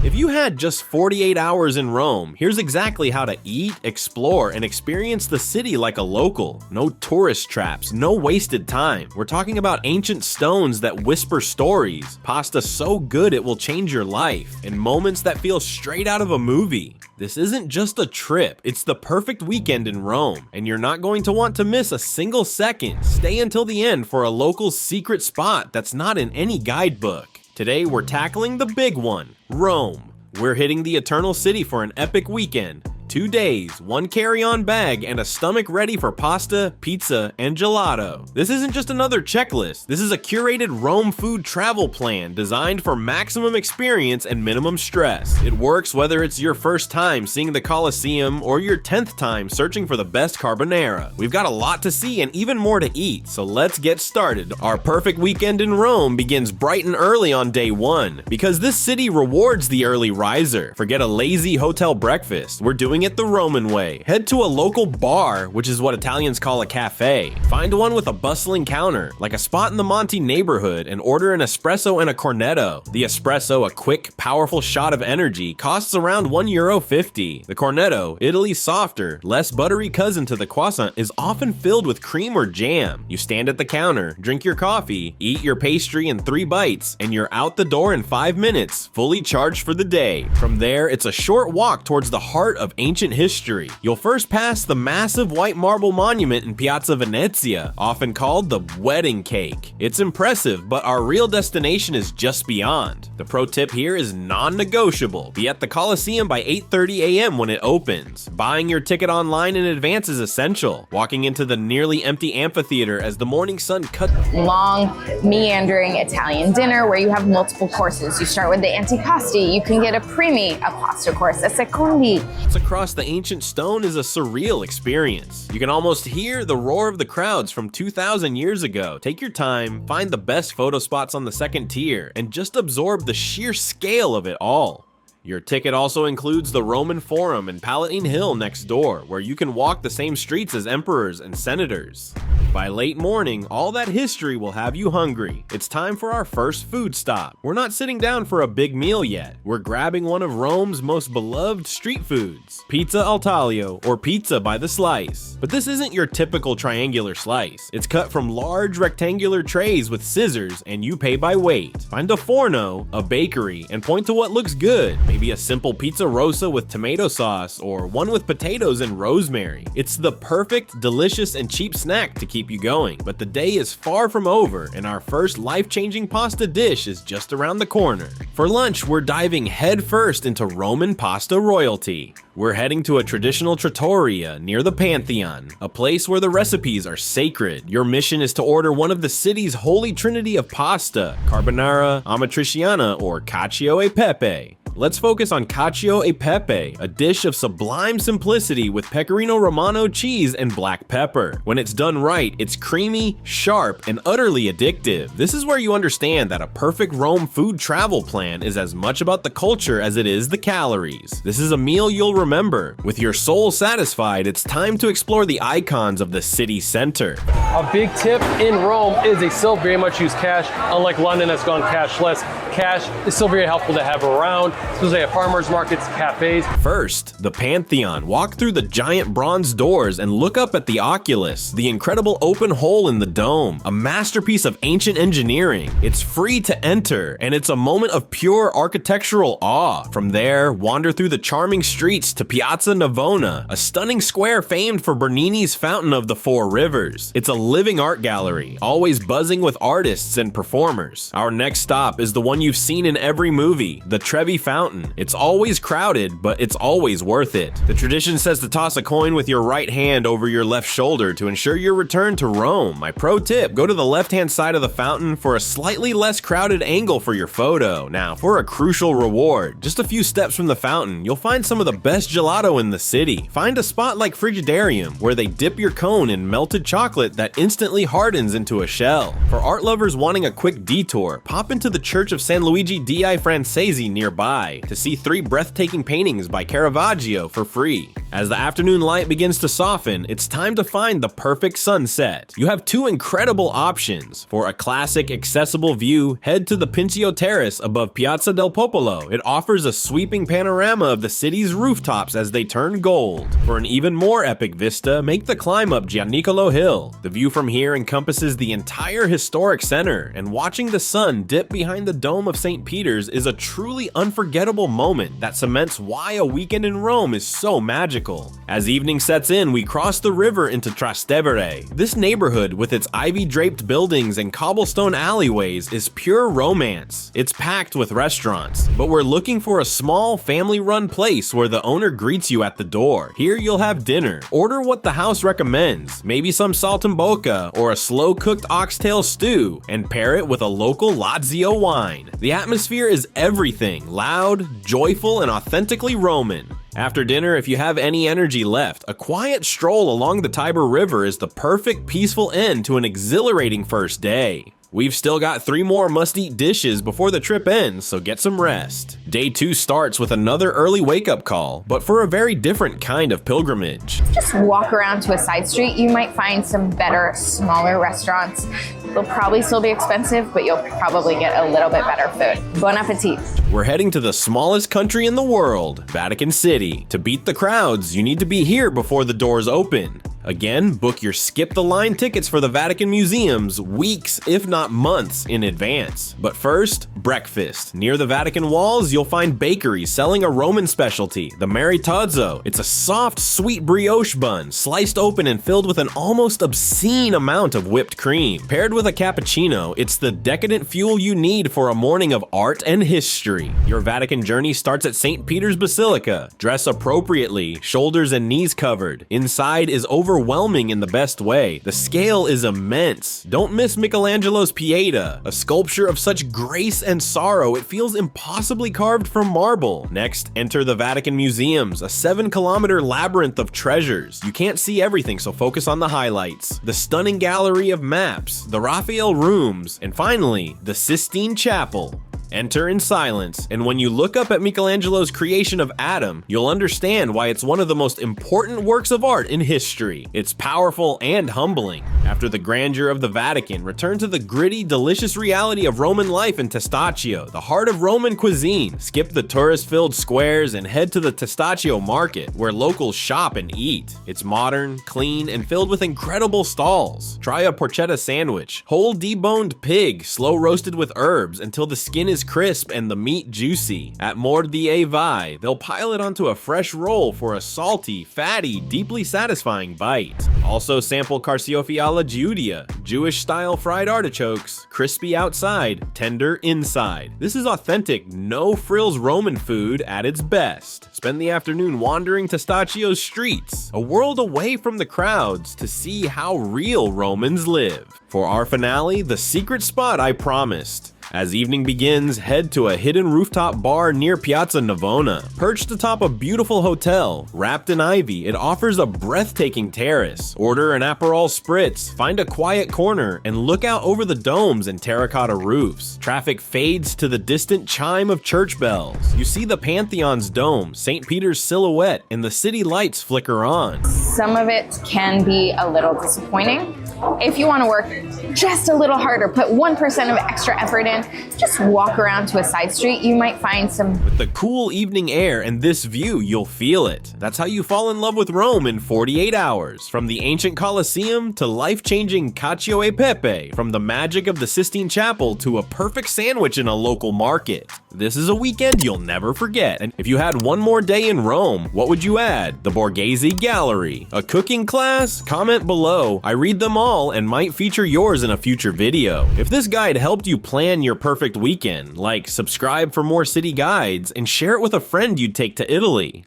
If you had just 48 hours in Rome, here's exactly how to eat, explore, and experience the city like a local. No tourist traps, no wasted time. We're talking about ancient stones that whisper stories, pasta so good it will change your life, and moments that feel straight out of a movie. This isn't just a trip, it's the perfect weekend in Rome, and you're not going to want to miss a single second. Stay until the end for a local secret spot that's not in any guidebook. Today we're tackling the big one, Rome. We're hitting the Eternal City for an epic weekend. 2 days, 1 carry-on bag, and a stomach ready for pasta, pizza, and gelato. This isn't just another checklist. This is a curated Rome food travel plan designed for maximum experience and minimum stress. It works whether it's your first time seeing the Colosseum or your 10th time searching for the best carbonara. We've got a lot to see and even more to eat, so let's get started. Our perfect weekend in Rome begins bright and early on day 1, because this city rewards the early riser. Forget a lazy hotel breakfast. We're doing it the Roman way. Head to a local bar, which is what Italians call a cafe. Find one with a bustling counter, like a spot in the Monte neighborhood, and order an espresso and a cornetto. The espresso, a quick, powerful shot of energy, costs around €1.50. The cornetto, Italy's softer, less buttery cousin to the croissant, is often filled with cream or jam. You stand at the counter, drink your coffee, eat your pastry in 3 bites, and you're out the door in 5 minutes, fully charged for the day. From there, it's a short walk towards the heart of ancient history. You'll first pass the massive white marble monument in Piazza Venezia, often called the wedding cake. It's impressive, but our real destination is just beyond. The pro tip here is non-negotiable. Be at the Colosseum by 8:30 a.m. when it opens. Buying your ticket online in advance is essential. Walking into the nearly empty amphitheater as the morning sun cuts. Long, meandering Italian dinner where you have multiple courses. You start with the antipasti, you can get a primi, a pasta course, a secondi. Across the ancient stone is a surreal experience. You can almost hear the roar of the crowds from 2,000 years ago. Take your time, find the best photo spots on the second tier, and just absorb the sheer scale of it all. Your ticket also includes the Roman Forum and Palatine Hill next door, where you can walk the same streets as emperors and senators. By late morning, all that history will have you hungry. It's time for our first food stop. We're not sitting down for a big meal yet. We're grabbing one of Rome's most beloved street foods, pizza al taglio, or pizza by the slice. But this isn't your typical triangular slice. It's cut from large rectangular trays with scissors, and you pay by weight. Find a forno, a bakery, and point to what looks good. Maybe a simple pizza rosa with tomato sauce, or one with potatoes and rosemary. It's the perfect, delicious, and cheap snack to keep you going. But the day is far from over, and our first life-changing pasta dish is just around the corner. For lunch, we're diving headfirst into Roman pasta royalty. We're heading to a traditional trattoria near the Pantheon, a place where the recipes are sacred. Your mission is to order one of the city's holy trinity of pasta, carbonara, amatriciana, or cacio e pepe. Let's focus on cacio e pepe, a dish of sublime simplicity with pecorino romano cheese and black pepper. When it's done right, it's creamy, sharp, and utterly addictive. This is where you understand that a perfect Rome food travel plan is as much about the culture as it is the calories. This is a meal you'll remember. With your soul satisfied, it's time to explore the icons of the city center. A big tip in Rome is they still very much use cash. Unlike London that's gone cashless, cash is still very helpful to have around, especially at farmers markets, cafes. First, the Pantheon. Walk through the giant bronze doors and look up at the oculus, the incredible open hole in the dome, a masterpiece of ancient engineering. It's free to enter, and it's a moment of pure architectural awe. From there, wander through the charming streets to Piazza Navona, a stunning square famed for Bernini's Fountain of the Four Rivers. It's a living art gallery, always buzzing with artists and performers. Our next stop is the one you've seen in every movie, the Trevi Fountain. It's always crowded, but it's always worth it. The tradition says to toss a coin with your right hand over your left shoulder to ensure your return to Rome. My pro tip, go to the left-hand side of the fountain for a slightly less crowded angle for your photo. Now, for a crucial reward, just a few steps from the fountain, you'll find some of the best gelato in the city. Find a spot like Frigidarium, where they dip your cone in melted chocolate that instantly hardens into a shell. For art lovers wanting a quick detour, pop into the Church of San Luigi dei Francesi nearby to see 3 breathtaking paintings by Caravaggio for free. As the afternoon light begins to soften, it's time to find the perfect sunset. You have two incredible options. For a classic, accessible view, head to the Pincio Terrace above Piazza del Popolo. It offers a sweeping panorama of the city's rooftops as they turn gold. For an even more epic vista, make the climb up Gianicolo Hill. The view from here encompasses the entire historic center, and watching the sun dip behind the dome of St. Peter's is a truly unforgettable moment that cements why a weekend in Rome is so magical. As evening sets in, we cross the river into Trastevere. This neighborhood, with its ivy-draped buildings and cobblestone alleyways, is pure romance. It's packed with restaurants, but we're looking for a small, family-run place where the owner greets you at the door. Here you'll have dinner. Order what the house recommends, maybe some saltimbocca or a slow-cooked oxtail stew, and pair it with a local Lazio wine. The atmosphere is everything: loud, joyful, and authentically Roman. After dinner, if you have any energy left, a quiet stroll along the Tiber River is the perfect peaceful end to an exhilarating first day. We've still got 3 more must-eat dishes before the trip ends, so get some rest. Day 2 starts with another early wake-up call, but for a very different kind of pilgrimage. Just walk around to a side street. You might find some better, smaller restaurants. They'll probably still be expensive, but you'll probably get a little bit better food. Bon appetit. We're heading to the smallest country in the world, Vatican City. To beat the crowds, you need to be here before the doors open. Again, book your skip-the-line tickets for the Vatican museums weeks, if not months, in advance. But first, breakfast. Near the Vatican walls, you'll find bakeries selling a Roman specialty, the maritozzo. It's a soft, sweet brioche bun, sliced open and filled with an almost obscene amount of whipped cream. Paired with a cappuccino, it's the decadent fuel you need for a morning of art and history. Your Vatican journey starts at St. Peter's Basilica. Dress appropriately, shoulders and knees covered. Inside is overwhelming in the best way. The scale is immense. Don't miss Michelangelo's Pieta, a sculpture of such grace and sorrow it feels impossibly carved from marble. Next, enter the Vatican Museums, a 7-kilometer labyrinth of treasures. You can't see everything, so focus on the highlights. The stunning gallery of maps, the Raphael rooms, and finally, the Sistine Chapel. Enter in silence, and when you look up at Michelangelo's creation of Adam, you'll understand why it's one of the most important works of art in history. It's powerful and humbling. After the grandeur of the Vatican, return to the gritty, delicious reality of Roman life in Testaccio, the heart of Roman cuisine. Skip the tourist-filled squares and head to the Testaccio market, where locals shop and eat. It's modern, clean, and filled with incredible stalls. Try a porchetta sandwich, whole deboned pig, slow roasted with herbs until the skin is crisp and the meat juicy. At Mordi e Vai, they'll pile it onto a fresh roll for a salty, fatty, deeply satisfying bite. Also sample carciofi alla Giudia, Jewish-style fried artichokes, crispy outside, tender inside. This is authentic, no-frills Roman food at its best. Spend the afternoon wandering Testaccio's streets, a world away from the crowds, to see how real Romans live. For our finale, the secret spot I promised. As evening begins, head to a hidden rooftop bar near Piazza Navona. Perched atop a beautiful hotel, wrapped in ivy, it offers a breathtaking terrace. Order an Aperol Spritz, find a quiet corner, and look out over the domes and terracotta roofs. Traffic fades to the distant chime of church bells. You see the Pantheon's dome, St. Peter's silhouette, and the city lights flicker on. Some of it can be a little disappointing. If you want to work just a little harder, put 1% of extra effort in, just walk around to a side street. You might find some. With the cool evening air and this view, you'll feel it. That's how you fall in love with Rome in 48 hours. From the ancient Colosseum to life-changing Cacio e Pepe, from the magic of the Sistine Chapel to a perfect sandwich in a local market. This is a weekend you'll never forget. And if you had one more day in Rome, what would you add? The Borghese Gallery? A cooking class? Comment below. I read them all and might feature yours in a future video. If this guide helped you plan your perfect weekend, like, subscribe for more city guides and share it with a friend you'd take to Italy.